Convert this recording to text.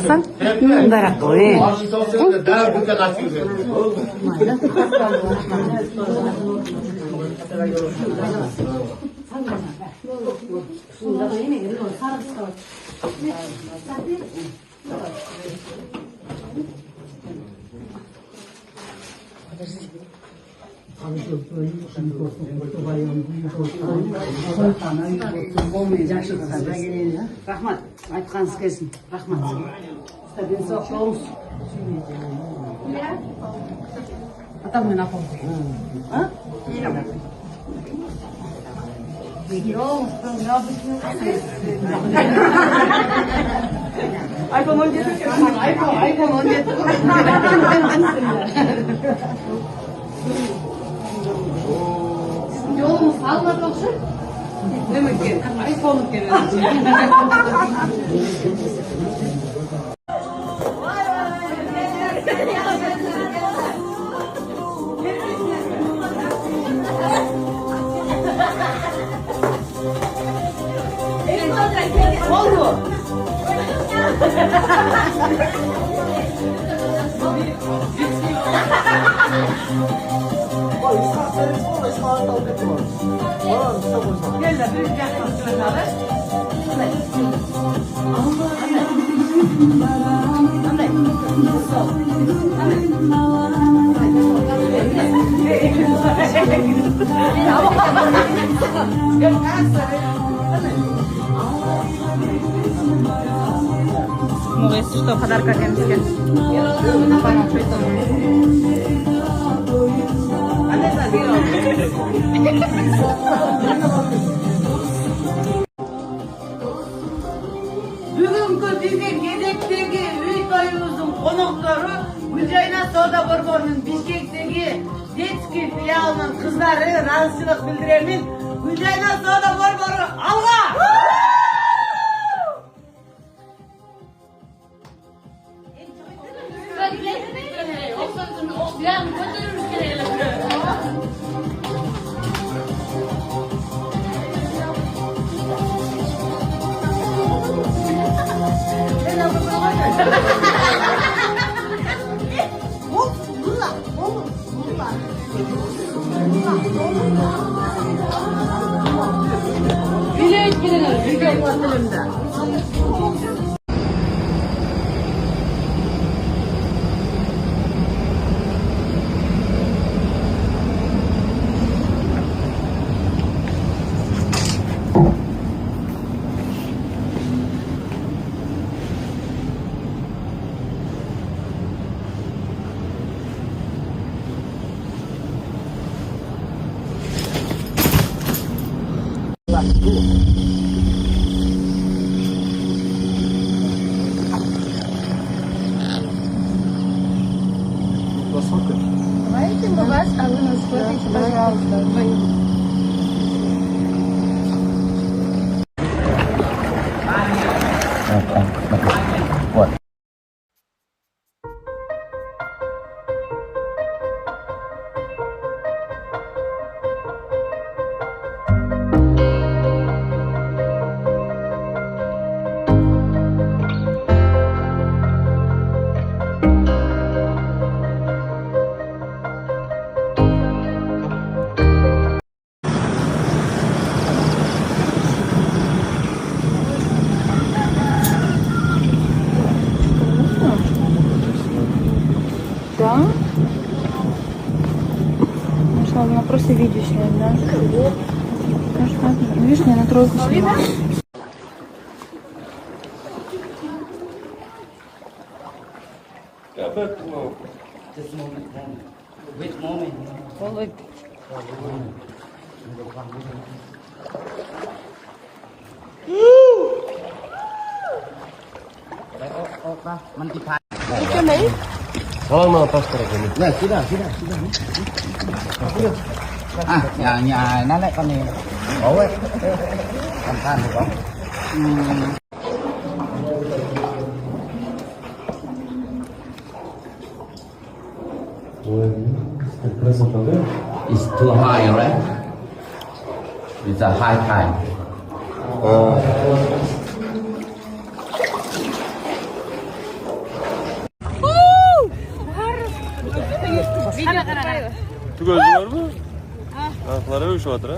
Kasan? Darak o. Rahmat, aytqansiz kelsin. Rahmat. Sizlardan sog' bo'lamiz. Atam bilan apam. Ha? iPhone 17. iPhone 17. Yolumuz sağlıkla olsun. Demek ki iPhone'u geliyoruz. Oldu. Gel de bir yaklaştırın abi. Могу, если что, подарка Демске. Bugünkü bizim yedekteki üy toyumuzun konukları Gülcayna Soda Borbo'nun Bişkek'teki Detski filialının kızları razısılık bildiremin Gülcayna Soda Borbo'nu alga! Bile etkilenir, bir gün batılımda. Давайте мы вас, а вы нас сфотайте, пожалуйста, вдвоем. Вот. Да? Может, надо просто видео снять, да? Может, надо. Ну, видишь, я на тройку снимаю. Tolong melepas ini. Ya, sudah. Ya, nenek kan nih. Oh, kan kok. It's too high, right? It's a high time. Tugözü var mı? Ayakları uyuşuyordur ha.